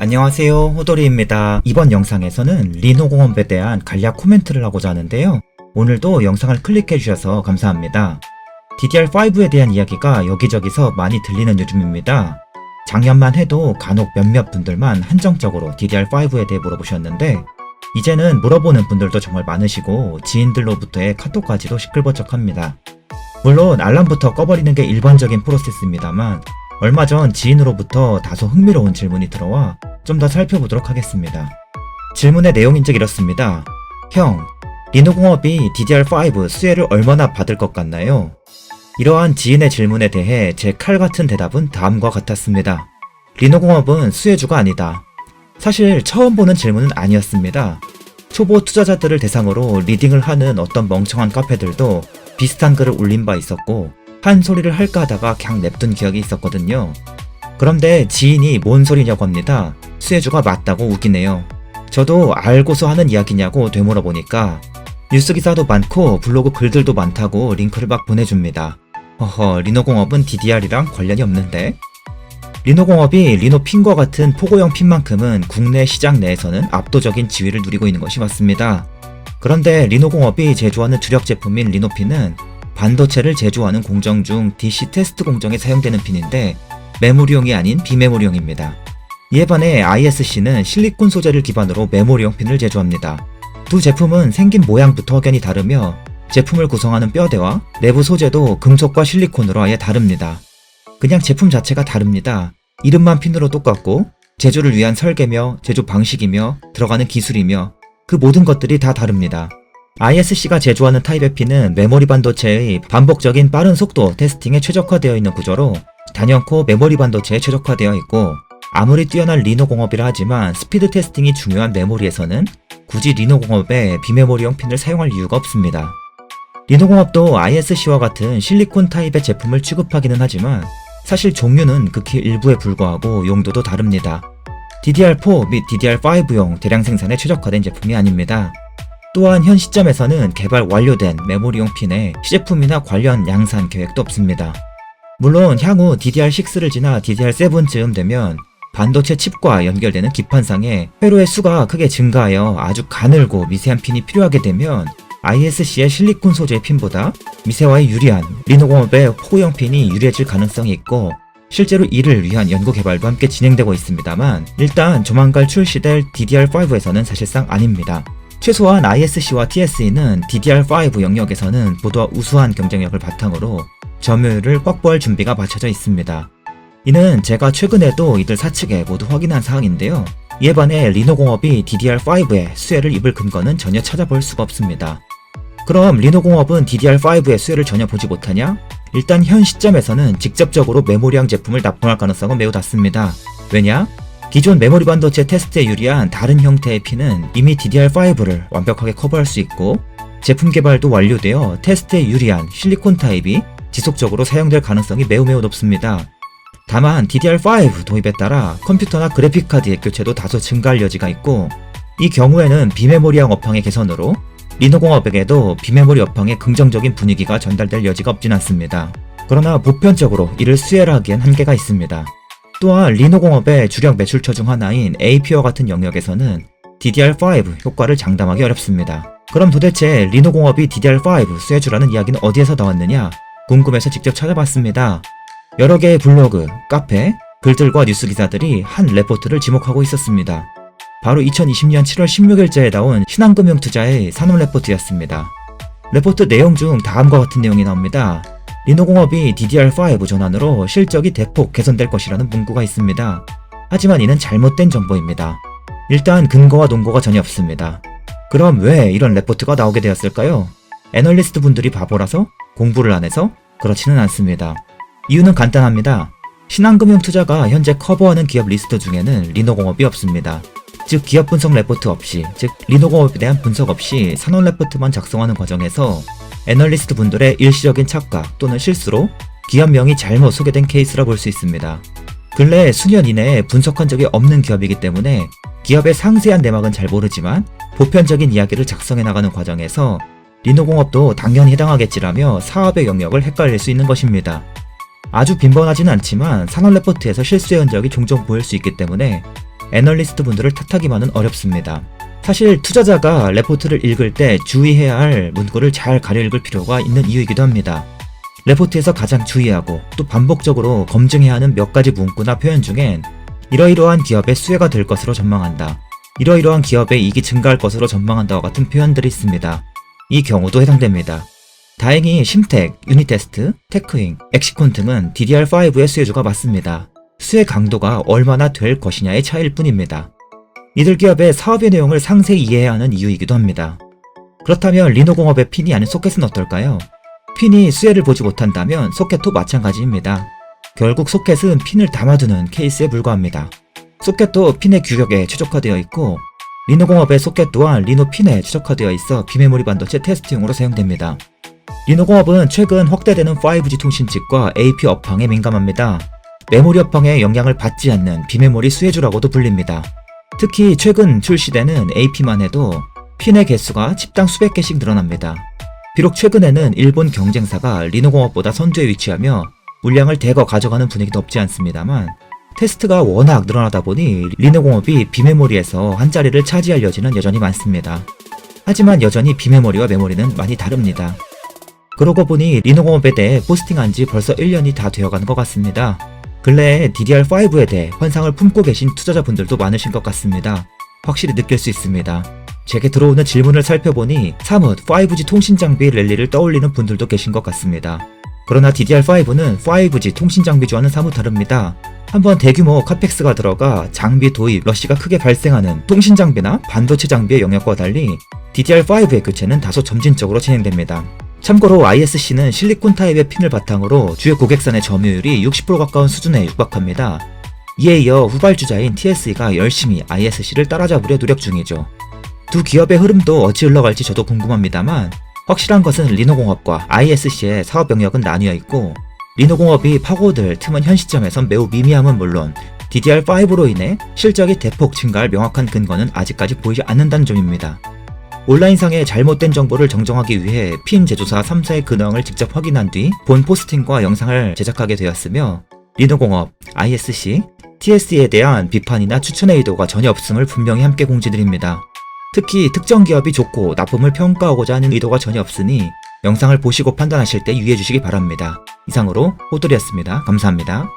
안녕하세요, 호돌이입니다. 이번 영상에서는 리노공업에 대한 간략 코멘트를 하고자 하는데요. 오늘도 영상을 클릭해주셔서 감사합니다. DDR5에 대한 이야기가 여기저기서 많이 들리는 요즘입니다. 작년만 해도 간혹 몇몇 분들만 한정적으로 DDR5에 대해 물어보셨는데 이제는 물어보는 분들도 정말 많으시고 지인들로부터의 카톡까지도 시끌벅적합니다. 물론 알람부터 꺼버리는 게 일반적인 프로세스입니다만 얼마 전 지인으로부터 다소 흥미로운 질문이 들어와 좀 더 살펴보도록 하겠습니다. 질문의 내용인 즉 이렇습니다. 형, 리노공업이 DDR5 수혜를 얼마나 받을 것 같나요? 이러한 지인의 질문에 대해 제 칼같은 대답은 다음과 같았습니다. 리노공업은 수혜주가 아니다. 사실 처음 보는 질문은 아니었습니다. 초보 투자자들을 대상으로 리딩을 하는 어떤 멍청한 카페들도 비슷한 글을 올린 바 있었고 한 소리를 할까 하다가 그냥 냅둔 기억이 있었거든요. 그런데 지인이 뭔 소리냐고 합니다. 수혜주가 맞다고 우기네요. 저도 알고서 하는 이야기냐고 되물어보니까 뉴스 기사도 많고 블로그 글들도 많다고 링크를 막 보내줍니다. 허허, 리노공업은 DDR이랑 관련이 없는데? 리노공업이 리노핀과 같은 포고형 핀만큼은 국내 시장 내에서는 압도적인 지위를 누리고 있는 것이 맞습니다. 그런데 리노공업이 제조하는 주력 제품인 리노핀은 반도체를 제조하는 공정 중 DC 테스트 공정에 사용되는 핀인데 메모리용이 아닌 비메모리용입니다. 이에 반해 ISC는 실리콘 소재를 기반으로 메모리용 핀을 제조합니다. 두 제품은 생긴 모양부터 확연히 다르며 제품을 구성하는 뼈대와 내부 소재도 금속과 실리콘으로 아예 다릅니다. 그냥 제품 자체가 다릅니다. 이름만 핀으로 똑같고 제조를 위한 설계며 제조 방식이며 들어가는 기술이며 그 모든 것들이 다 다릅니다. ISC가 제조하는 타입의 핀은 메모리 반도체의 반복적인 빠른 속도 테스팅에 최적화되어 있는 구조로 단연코 메모리 반도체에 최적화되어 있고 아무리 뛰어난 리노공업이라 하지만 스피드 테스팅이 중요한 메모리에서는 굳이 리노공업에 비메모리용 핀을 사용할 이유가 없습니다. 리노공업도 ISC와 같은 실리콘 타입의 제품을 취급하기는 하지만 사실 종류는 극히 일부에 불과하고 용도도 다릅니다. DDR4 및 DDR5용 대량 생산에 최적화된 제품이 아닙니다. 또한 현 시점에서는 개발 완료된 메모리용 핀의 시제품이나 관련 양산 계획도 없습니다. 물론 향후 DDR6를 지나 DDR7쯤 되면 반도체 칩과 연결되는 기판상에 회로의 수가 크게 증가하여 아주 가늘고 미세한 핀이 필요하게 되면 ISC의 실리콘 소재의 핀보다 미세화에 유리한 리노공업의 포고형 핀이 유리해질 가능성이 있고 실제로 이를 위한 연구 개발도 함께 진행되고 있습니다만 일단 조만간 출시될 DDR5에서는 사실상 아닙니다. 최소한 ISC와 TSE는 DDR5 영역에서는 모두 우수한 경쟁력을 바탕으로 점유율을 확보할 준비가 마쳐져 있습니다. 이는 제가 최근에도 이들 사측에 모두 확인한 사항인데요. 이에 반해 리노공업이 DDR5에 수혜를 입을 근거는 전혀 찾아볼 수가 없습니다. 그럼 리노공업은 DDR5의 수혜를 전혀 보지 못하냐? 일단 현 시점에서는 직접적으로 메모리형 제품을 납품할 가능성은 매우 낮습니다. 왜냐? 기존 메모리 반도체 테스트에 유리한 다른 형태의 핀은 이미 DDR5를 완벽하게 커버할 수 있고 제품 개발도 완료되어 테스트에 유리한 실리콘 타입이 지속적으로 사용될 가능성이 매우 높습니다. 다만 DDR5 도입에 따라 컴퓨터나 그래픽카드의 교체도 다소 증가할 여지가 있고 이 경우에는 비메모리형 업황의 개선으로 리노공업에게도 비메모리 업황의 긍정적인 분위기가 전달될 여지가 없진 않습니다. 그러나 보편적으로 이를 수혜라 하기엔 한계가 있습니다. 또한 리노공업의 주력 매출처 중 하나인 AP와 같은 영역에서는 DDR5 효과를 장담하기 어렵습니다. 그럼 도대체 리노공업이 DDR5 수혜주라는 이야기는 어디에서 나왔느냐? 궁금해서 직접 찾아봤습니다. 여러 개의 블로그, 카페, 글들과 뉴스 기사들이 한 레포트를 지목하고 있었습니다. 바로 2020년 7월 16일자에 나온 신한금융투자의 산업 레포트였습니다. 레포트 내용 중 다음과 같은 내용이 나옵니다. 리노공업이 DDR5 전환으로 실적이 대폭 개선될 것이라는 문구가 있습니다. 하지만 이는 잘못된 정보입니다. 일단 근거와 논거가 전혀 없습니다. 그럼 왜 이런 레포트가 나오게 되었을까요? 애널리스트 분들이 바보라서? 공부를 안 해서? 그렇지는 않습니다. 이유는 간단합니다. 신한금융투자가 현재 커버하는 기업 리스트 중에는 리노공업이 없습니다. 즉 기업 분석 레포트 없이, 즉 리노공업에 대한 분석 없이 산업 레포트만 작성하는 과정에서 애널리스트 분들의 일시적인 착각 또는 실수로 기업명이 잘못 소개된 케이스라 볼 수 있습니다. 근래 수년 이내에 분석한 적이 없는 기업이기 때문에 기업의 상세한 내막은 잘 모르지만 보편적인 이야기를 작성해 나가는 과정에서 리노공업도 당연히 해당하겠지라며 사업의 영역을 헷갈릴 수 있는 것입니다. 아주 빈번하지는 않지만 산업 레포트에서 실수의 흔적이 종종 보일 수 있기 때문에 애널리스트 분들을 탓하기만은 어렵습니다. 사실 투자자가 레포트를 읽을 때 주의해야 할 문구를 잘 가려 읽을 필요가 있는 이유이기도 합니다. 레포트에서 가장 주의하고 또 반복적으로 검증해야 하는 몇 가지 문구나 표현 중엔 이러이러한 기업의 수혜가 될 것으로 전망한다, 이러이러한 기업의 이익이 증가할 것으로 전망한다와 같은 표현들이 있습니다. 이 경우도 해당됩니다. 다행히 심텍, 유니테스트, 테크잉, 엑시콘 등은 DDR5의 수혜주가 맞습니다. 수혜 강도가 얼마나 될 것이냐의 차이일 뿐입니다. 이들 기업의 사업의 내용을 상세히 이해해야 하는 이유이기도 합니다. 그렇다면 리노공업의 핀이 아닌 소켓은 어떨까요? 핀이 수혜를 보지 못한다면 소켓도 마찬가지입니다. 결국 소켓은 핀을 담아두는 케이스에 불과합니다. 소켓도 핀의 규격에 최적화되어 있고 리노공업의 소켓 또한 리노 핀에 최적화되어 있어 비메모리 반도체 테스트용으로 사용됩니다. 리노공업은 최근 확대되는 5G 통신칩과 AP 업황에 민감합니다. 메모리 업황에 영향을 받지 않는 비메모리 수혜주라고도 불립니다. 특히 최근 출시되는 AP만 해도 핀의 개수가 칩당 수백 개씩 늘어납니다. 비록 최근에는 일본 경쟁사가 리노공업보다 선두에 위치하며 물량을 대거 가져가는 분위기도 없지 않습니다만 테스트가 워낙 늘어나다 보니 리노공업이 비메모리에서 한 자리를 차지할 여지는 여전히 많습니다. 하지만 여전히 비메모리와 메모리는 많이 다릅니다. 그러고 보니 리노공업에 대해 포스팅한 지 벌써 1년이 다 되어가는 것 같습니다. 근래에 DDR5에 대해 환상을 품고 계신 투자자분들도 많으신 것 같습니다. 확실히 느낄 수 있습니다. 제게 들어오는 질문을 살펴보니 사뭇 5G 통신 장비 랠리를 떠올리는 분들도 계신 것 같습니다. 그러나 DDR5는 5G 통신 장비주와는 사뭇 다릅니다. 한번 대규모 카펙스가 들어가 장비 도입 러시가 크게 발생하는 통신 장비나 반도체 장비의 영역과 달리 DDR5의 교체는 다소 점진적으로 진행됩니다. 참고로 ISC는 실리콘 타입의 핀을 바탕으로 주요 고객선의 점유율이 60% 가까운 수준에 육박합니다. 이에 이어 후발주자인 TSE가 열심히 ISC를 따라잡으려 노력 중이죠. 두 기업의 흐름도 어찌 흘러갈지 저도 궁금합니다만 확실한 것은 리노공업과 ISC의 사업 영역은 나뉘어 있고 리노공업이 파고들 틈은 현 시점에선 매우 미미함은 물론 DDR5로 인해 실적이 대폭 증가할 명확한 근거는 아직까지 보이지 않는다는 점입니다. 온라인상의 잘못된 정보를 정정하기 위해 핀 제조사 3사의 근황을 직접 확인한 뒤 본 포스팅과 영상을 제작하게 되었으며 리노공업, ISC, TSE에 대한 비판이나 추천의 의도가 전혀 없음을 분명히 함께 공지드립니다. 특히 특정 기업이 좋고 나쁨을 평가하고자 하는 의도가 전혀 없으니 영상을 보시고 판단하실 때 유의해 주시기 바랍니다. 이상으로 호돌이었습니다. 감사합니다.